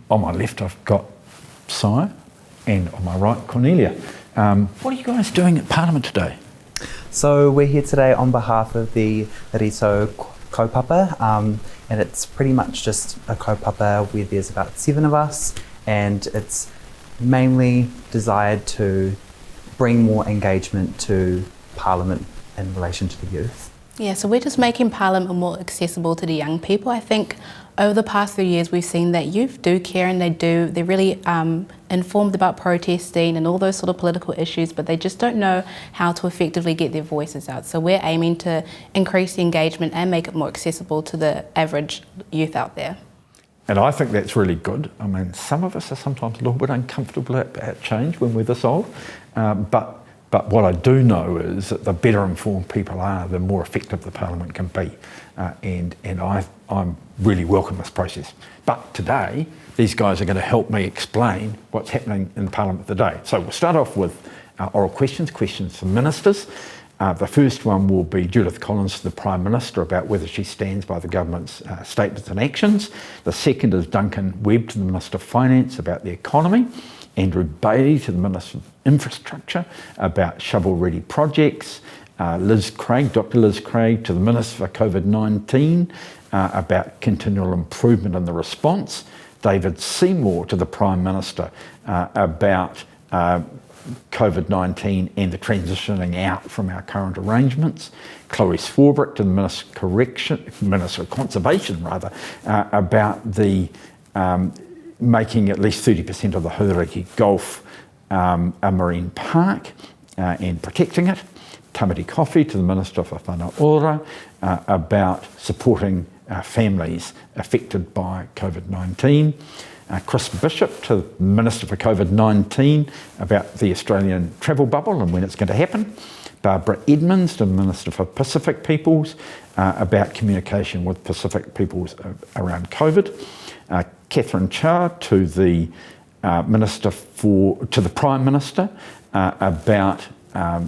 On my left I've got Sire, and on my right Cornelia. What are you guys doing at Parliament today? So we're here today on behalf of the Riso kaupapa, and it's pretty much just a kaupapa where there's about 7 of us, and it's mainly desired to bring more engagement to Parliament in relation to the youth. Yeah, so we're just making Parliament more accessible to the young people. I think over the past 3 years we've seen that youth do care, and they're really informed about protesting and all those sort of political issues, but they just don't know how to effectively get their voices out. So we're aiming to increase the engagement and make it more accessible to the average youth out there. And I think that's really good. I mean, some of us are sometimes a little bit uncomfortable at change when we're this old, but what I do know is that the better informed people are, the more effective the Parliament can be. And I'm really welcome this process. But today, these guys are going to help me explain what's happening in Parliament today. So we'll start off with oral questions for ministers. The first one will be Judith Collins to the Prime Minister about whether she stands by the government's statements and actions. The second is Duncan Webb to the Minister of Finance about the economy. Andrew Bailey to the Minister of Infrastructure about shovel-ready projects. Dr Liz Craig to the Minister for COVID-19 about continual improvement in the response. David Seymour to the Prime Minister about COVID-19 and the transitioning out from our current arrangements. Chloe Swarbrick to the Minister of Conservation about the making at least 30% of the Hauraki Gulf a marine park and protecting it. Tamati Coffey to the Minister for Whanaora about supporting families affected by COVID-19. Chris Bishop to the Minister for COVID-19 about the Australian travel bubble and when it's going to happen. Barbara Edmonds to the Minister for Pacific Peoples about communication with Pacific peoples around COVID. Catherine Chow to the Prime Minister about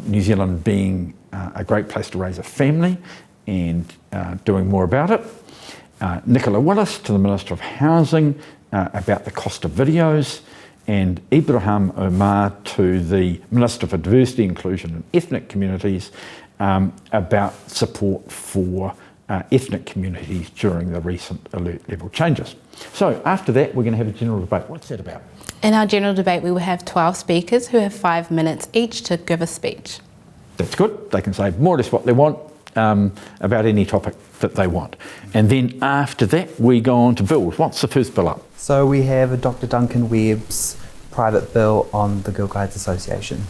New Zealand being a great place to raise a family and doing more about it. Nicola Willis to the Minister of Housing about the cost of videos, and Ibrahim Omar to the Minister for Diversity, Inclusion and Ethnic Communities about support for ethnic communities during the recent alert level changes. So after that, we're going to have a general debate. What's that about? In our general debate, we will have 12 speakers who have 5 minutes each to give a speech. That's good. They can say more or less what they want about any topic that they want. And then after that, we go on to bills. What's the first bill up? So we have Dr Duncan Webb's private bill on the Girl Guides Association.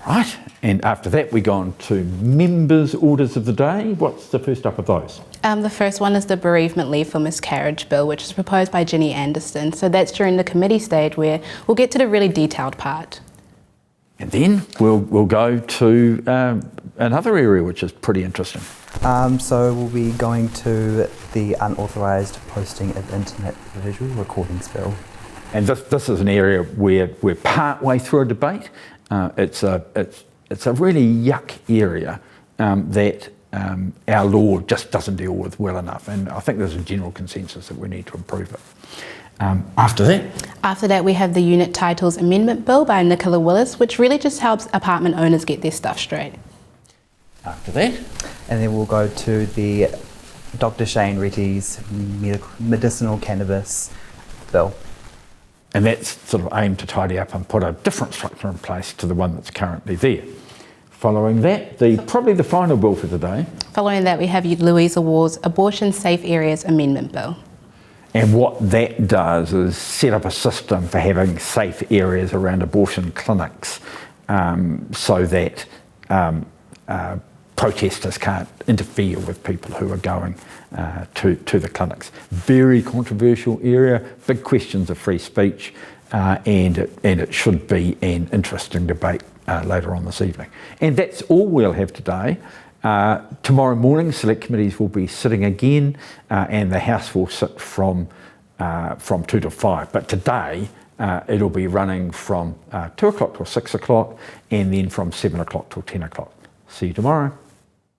Right, and after that we go on to members' orders of the day. What's the first up of those? The first one is the bereavement leave for miscarriage bill, which is proposed by Ginny Anderson. So that's during the committee stage where we'll get to the really detailed part. And then we'll go to another area which is pretty interesting. So we'll be going to the unauthorised posting of internet visual recordings bill. And this is an area where we're part way through a debate. It's a really yuck area that our law just doesn't deal with well enough, and I think there's a general consensus that we need to improve it. After that we have the Unit Titles Amendment Bill by Nicola Willis, which really just helps apartment owners get their stuff straight. After that, and then we'll go to the Dr Shane Retty's medicinal cannabis bill. And that's sort of aimed to tidy up and put a different structure in place to the one that's currently there. Following that, probably the final bill for today. Following that, we have Louisa Ward's Abortion Safe Areas Amendment Bill. And what that does is set up a system for having safe areas around abortion clinics so that protesters can't interfere with people who are going to the clinics. Very controversial area, big questions of free speech, and it should be an interesting debate later on this evening. And that's all we'll have today. Tomorrow morning, select committees will be sitting again, and the House will sit from 2 to 5. But today, it'll be running from 2 o'clock till 6 o'clock, and then from 7 o'clock till 10 o'clock. See you tomorrow.